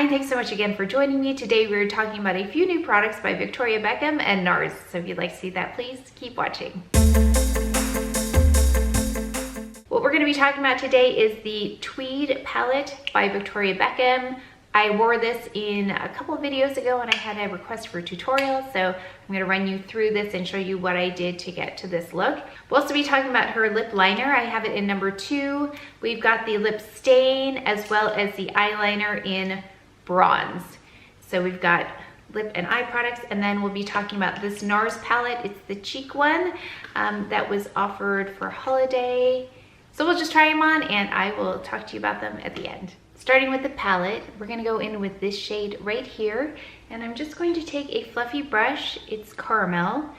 Hi, thanks so much again for joining me. Today we're talking about a few new products by Victoria Beckham and Nars. So if you'd like to see that, please keep watching. What we're going to be talking about today is the Tweed palette by Victoria Beckham. I wore this in a couple of videos ago and I had a request for a tutorial, so I'm going to run you through this and show you what I did to get to this look. We'll also be talking about her lip liner. I have it in number 2. We've got the lip stain as well as the eyeliner in bronze. So we've got lip and eye products, and then we'll be talking about this Nars palette. It's the cheek one that was offered for holiday. So we'll just try them on and I will talk to you about them at the end. Starting with the palette, we're gonna go in with this shade right here, and I'm just going to take a fluffy brush. It's caramel,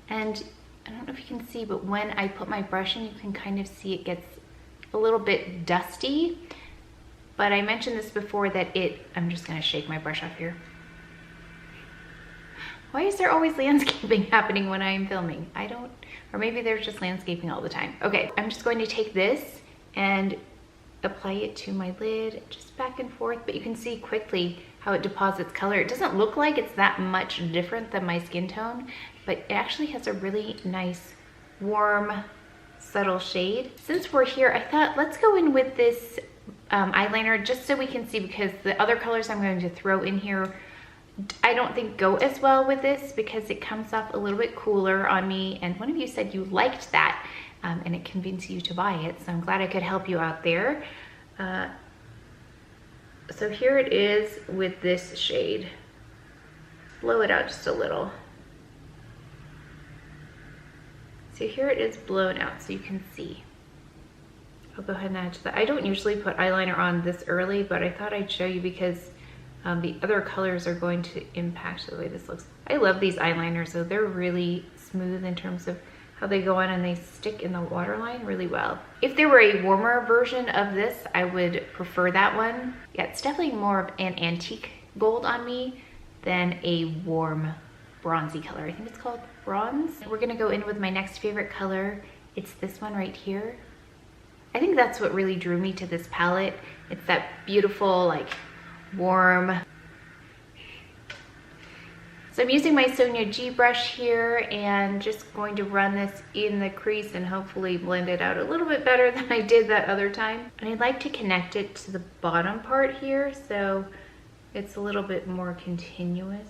and I don't know if you can see, but when I put my brush in, you can kind of see it gets a little bit dusty. But I mentioned this before that I'm just gonna shake my brush off here. Why is there always landscaping happening when I'm filming? Or maybe there's just landscaping all the time. Okay, I'm just going to take this and apply it to my lid, just back and forth, but you can see quickly how it deposits color. It doesn't look like it's that much different than my skin tone, but it actually has a really nice, warm, subtle shade. Since we're here, I thought let's go in with this eyeliner just so we can see, because the other colors I'm going to throw in here I don't think go as well with this because it comes off a little bit cooler on me, and one of you said you liked that and it convinced you to buy it, so I'm glad I could help you out there. So here it is with this shade. Blow it out just a little. So here it is blown out so you can see. I'll go ahead and add to that. I don't usually put eyeliner on this early, but I thought I'd show you because the other colors are going to impact the way this looks. I love these eyeliners though. They're really smooth in terms of how they go on, and they stick in the waterline really well. If there were a warmer version of this, I would prefer that one. Yeah, it's definitely more of an antique gold on me than a warm bronzy color. I think it's called bronze. We're gonna go in with my next favorite color. It's this one right here. I think that's what really drew me to this palette. It's that beautiful, like, warm. So I'm using my Sonia G brush here and just going to run this in the crease and hopefully blend it out a little bit better than I did that other time. And I'd like to connect it to the bottom part here so it's a little bit more continuous.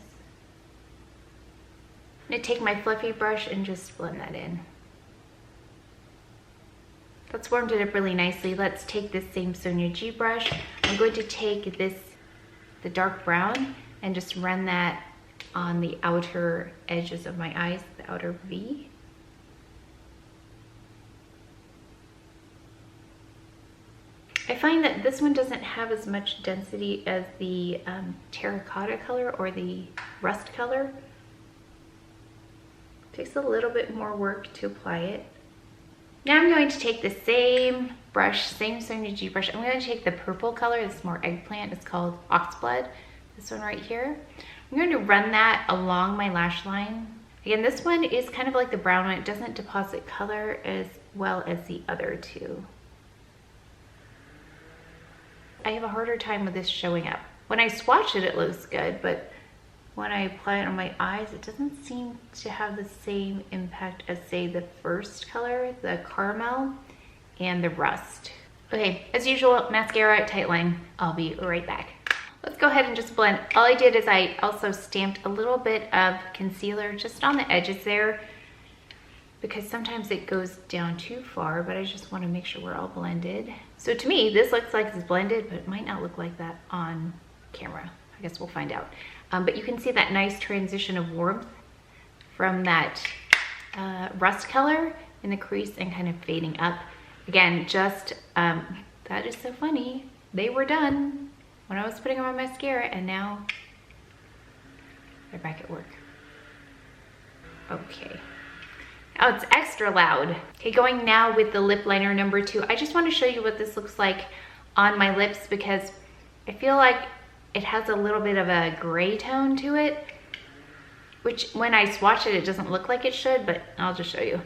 I'm gonna take my fluffy brush and just blend that in. That's warmed it up really nicely. Let's take this same Sonia G brush. I'm going to take the dark brown, and just run that on the outer edges of my eyes, the outer V. I find that this one doesn't have as much density as the terracotta color or the rust color. It takes a little bit more work to apply it. Now I'm going to take the same brush, same Sonia G brush. I'm going to take the purple color. This is more eggplant. It's called Oxblood. This one right here. I'm going to run that along my lash line. Again, this one is kind of like the brown one. It doesn't deposit color as well as the other two. I have a harder time with this showing up. When I swatch it, it looks good, but when I apply it on my eyes, it doesn't seem to have the same impact as, say, the first color, the caramel, and the rust. Okay, as usual, mascara, tight line. I'll be right back. Let's go ahead and just blend. All I did is I also stamped a little bit of concealer just on the edges there, because sometimes it goes down too far, but I just want to make sure we're all blended. So to me, this looks like it's blended, but it might not look like that on camera. I guess we'll find out. But you can see that nice transition of warmth from that rust color in the crease and kind of fading up. Again, just, that is so funny. They were done when I was putting on my mascara, and now they're back at work. Okay. Oh, it's extra loud. Okay, going now with the lip liner number 2. I just want to show you what this looks like on my lips because I feel like it has a little bit of a gray tone to it, which when I swatch it, it doesn't look like it should, but I'll just show you.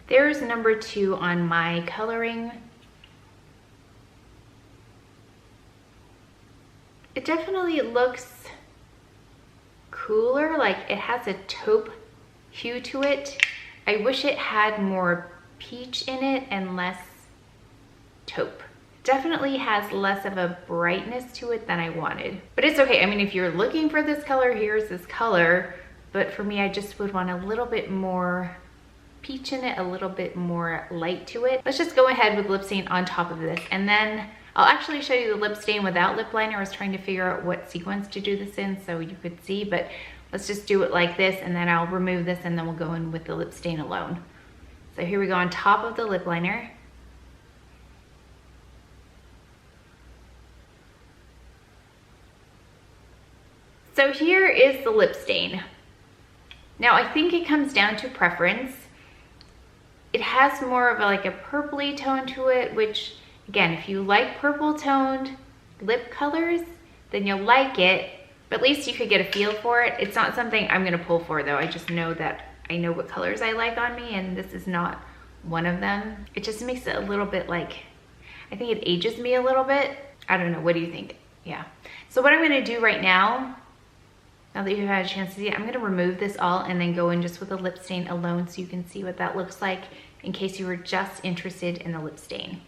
There's number 2 on my coloring It definitely looks cooler, like it has a taupe hue to it. I wish it had more peach in it and less taupe. Definitely has less of a brightness to it than I wanted, but it's okay. I mean, if you're looking for this color, here's this color, but for me, I just would want a little bit more peach in it, a little bit more light to it. Let's just go ahead with lip stain on top of this, and then I'll actually show you the lip stain without lip liner. I was trying to figure out what sequence to do this in so you could see, but let's just do it like this, and then I'll remove this, and then we'll go in with the lip stain alone. So here we go on top of the lip liner. So here is the lip stain. Now I think it comes down to preference. It has more of like a purpley tone to it, which again, if you like purple toned lip colors, then you'll like it, but at least you could get a feel for it. It's not something I'm gonna pull for though. I just know that I know what colors I like on me, and this is not one of them. It just makes it a little bit like, I think it ages me a little bit. I don't know, what do you think? Yeah. So what I'm gonna do right now that you've had a chance to see it, I'm gonna remove this all and then go in just with the lip stain alone so you can see what that looks like in case you were just interested in the lip stain.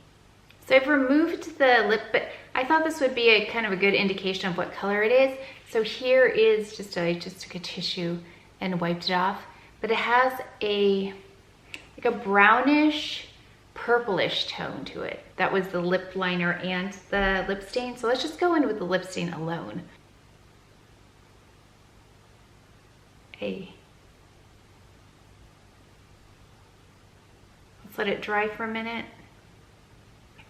So I've removed the lip, but I thought this would be a kind of a good indication of what color it is. So here is just, I just took a tissue and wiped it off, but it has like a brownish, purplish tone to it. That was the lip liner and the lip stain. So let's just go in with the lip stain alone. Let's let it dry for a minute.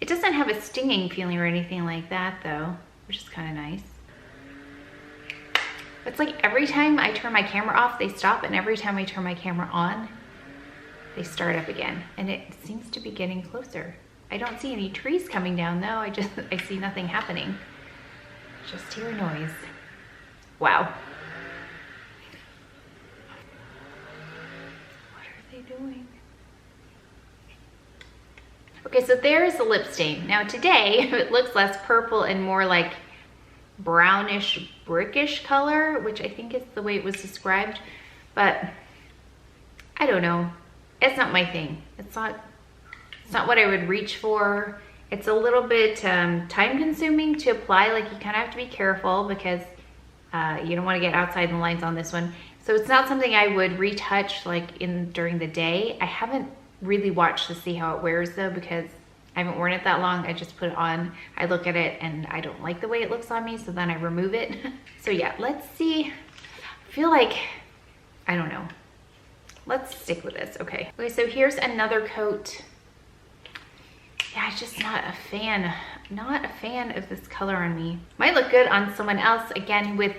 It doesn't have a stinging feeling or anything like that though, which is kind of nice. It's like every time I turn my camera off, they stop, and every time I turn my camera on, they start up again. And it seems to be getting closer. I don't see any trees coming down though. I see nothing happening. Just hear a noise. Wow. Doing. Okay, so there's the lip stain. Now today, it looks less purple and more like brownish, brickish color, which I think is the way it was described, but I don't know. It's not my thing. It's not what I would reach for. It's a little bit time consuming to apply. Like, you kind of have to be careful because you don't want to get outside the lines on this one. So it's not something I would retouch like during the day. I haven't really watched to see how it wears though, because I haven't worn it that long. I just put it on, I look at it, and I don't like the way it looks on me, so then I remove it. So yeah, let's see. I feel like, I don't know. Let's stick with this, okay. Okay, so here's another coat. Yeah, I'm just not a fan of this color on me. Might look good on someone else, again, with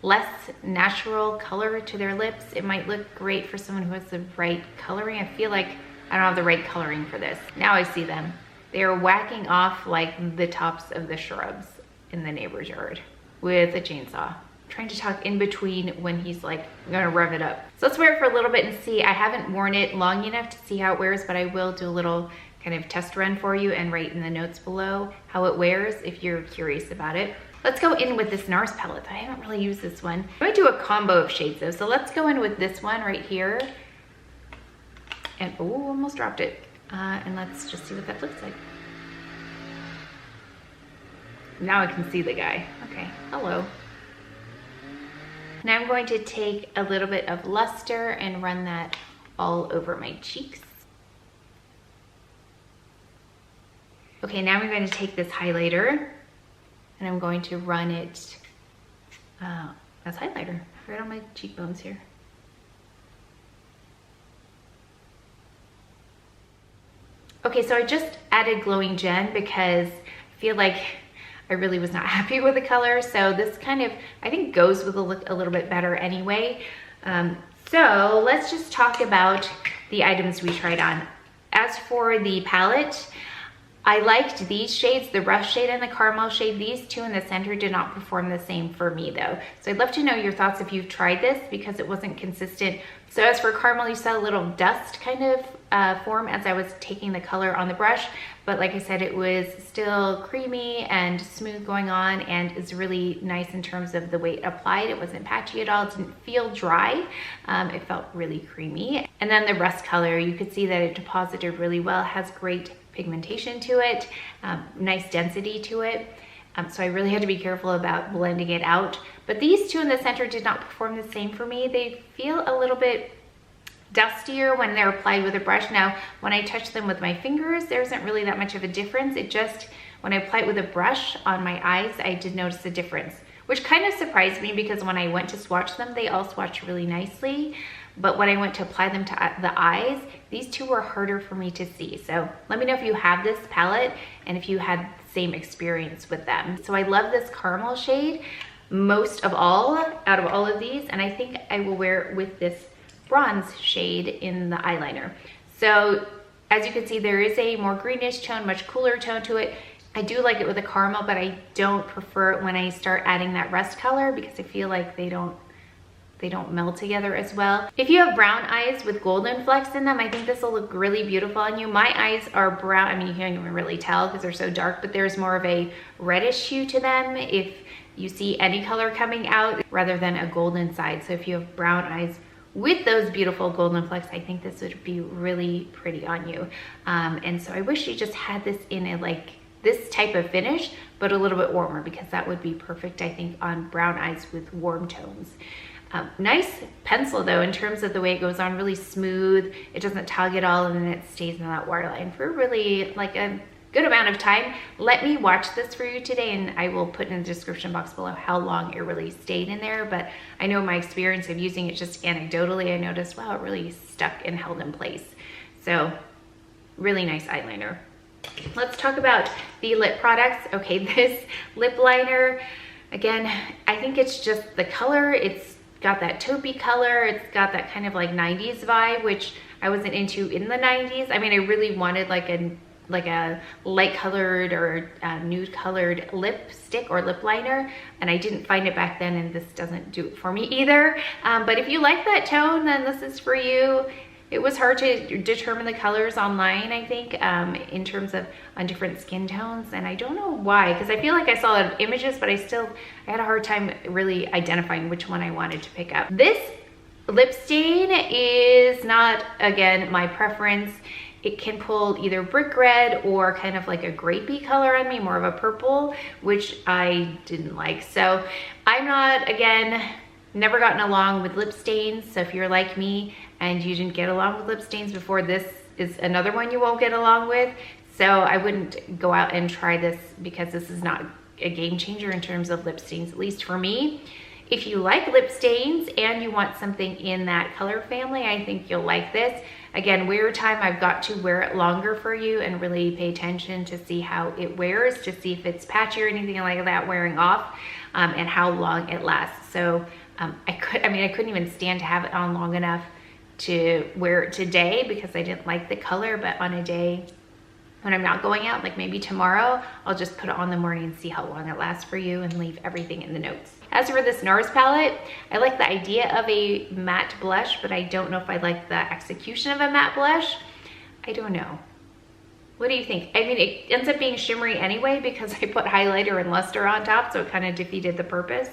less natural color to their lips. It might look great for someone who has the right coloring. I feel like I don't have the right coloring for this. Now I see them. They are whacking off like the tops of the shrubs in the neighbor's yard with a chainsaw. I'm trying to talk in between when he's like gonna rev it up. So let's wear it for a little bit and see. I haven't worn it long enough to see how it wears, but I will do a little kind of test run for you and write in the notes below how it wears if you're curious about it. Let's go in with this Nars palette. I haven't really used this one. I'm gonna do a combo of shades though. So let's go in with this one right here. And, oh, almost dropped it. And let's just see what that looks like. Now I can see the guy. Okay, hello. Now I'm going to take a little bit of luster and run that all over my cheeks. Okay, now I'm going to take this highlighter and I'm going to run it as highlighter right on my cheekbones here. Okay, so I just added Glowing Gem because I feel like I really was not happy with the color. So this kind of, I think, goes with the look a little bit better anyway. So let's just talk about the items we tried on. As for the palette, I liked these shades, the Rush shade and the Caramel shade. These two in the center did not perform the same for me though. So I'd love to know your thoughts if you've tried this because it wasn't consistent. So as for Caramel, you saw a little dust kind of form as I was taking the color on the brush, but like I said, it was still creamy and smooth going on, and is really nice in terms of the way it applied. It wasn't patchy at all. It didn't feel dry. It felt really creamy. And then the rust color, you could see that it deposited really well. It has great pigmentation to it, nice density to it. So I really had to be careful about blending it out. But these two in the center did not perform the same for me. They feel a little bit dustier when they're applied with a brush. Now, when I touch them with my fingers, there isn't really that much of a difference. It just, when I apply it with a brush on my eyes, I did notice a difference, which kind of surprised me because when I went to swatch them, they all swatched really nicely. But when I went to apply them to the eyes, these two were harder for me to see. So let me know if you have this palette and if you had the same experience with them. So I love this caramel shade most of all, out of all of these, and I think I will wear it with this bronze shade in the eyeliner. So as you can see, there is a more greenish tone, much cooler tone to it. I do like it with a caramel, but I don't prefer it when I start adding that rust color because I feel like they don't meld together as well. If you have brown eyes with golden flecks in them, I think this will look really beautiful on you. My eyes are brown. I mean, you can't even really tell because they're so dark, but there's more of a reddish hue to them if you see any color coming out rather than a golden side. So if you have brown eyes with those beautiful golden flecks, I think this would be really pretty on you. And so I wish you just had this in a like this type of finish, but a little bit warmer, because that would be perfect, I think, on brown eyes with warm tones. Nice pencil though, in terms of the way it goes on, really smooth. It doesn't tug at all, and then it stays in that waterline for really like a good amount of time. Let me watch this for you today, and I will put in the description box below how long it really stayed in there. But I know my experience of using it just anecdotally, I noticed, wow, it really stuck and held in place. So really nice eyeliner. Let's talk about the lip products. Okay, this lip liner, again, I think it's just the color. It's got that taupey color. It's got that kind of like 90s vibe, which I wasn't into in the 90s. I mean, I really wanted like a light colored or nude colored lipstick or lip liner, and I didn't find it back then, and this doesn't do it for me either. But if you like that tone, then this is for you. It was hard to determine the colors online, I think, in terms of on different skin tones, and I don't know why, because I feel like I saw images, but I had a hard time really identifying which one I wanted to pick up. This lip stain is not, again, my preference. It can pull either brick red or kind of like a grapey color on me, more of a purple, which I didn't like. So I'm not, again, never gotten along with lip stains. So if you're like me and you didn't get along with lip stains before, this is another one you won't get along with. So I wouldn't go out and try this, because this is not a game changer in terms of lip stains, at least for me. If you like lip stains and you want something in that color family, I think you'll like this. Again, wear time, I've got to wear it longer for you and really pay attention to see how it wears, to see if it's patchy or anything like that wearing off, and how long it lasts. So I couldn't even stand to have it on long enough to wear it today because I didn't like the color, but on a day when I'm not going out, like maybe tomorrow, I'll just put it on in the morning and see how long it lasts for you and leave everything in the notes. As for this Nars palette, I like the idea of a matte blush, but I don't know if I like the execution of a matte blush. I don't know. What do you think? I mean, it ends up being shimmery anyway because I put highlighter and luster on top, so it kind of defeated the purpose.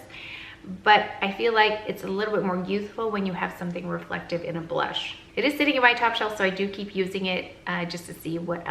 But I feel like it's a little bit more youthful when you have something reflective in a blush. It is sitting in my top shelf, so I do keep using it just to see what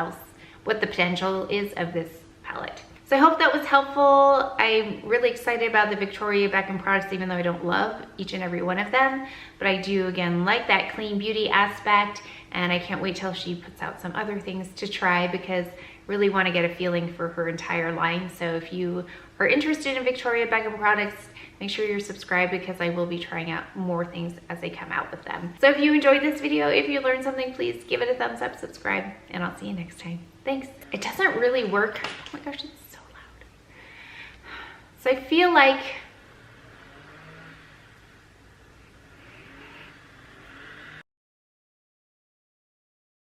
the potential is of this palette. So I hope that was helpful. I'm really excited about the Victoria Beckham products, even though I don't love each and every one of them. But I do, again, like that clean beauty aspect, and I can't wait till she puts out some other things to try, because I really want to get a feeling for her entire line. So if you are interested in Victoria Beckham products, make sure you're subscribed, because I will be trying out more things as they come out with them. So if you enjoyed this video, if you learned something, please give it a thumbs up, subscribe, and I'll see you next time. Thanks. It doesn't really work. Oh my gosh, it's so loud. So I feel like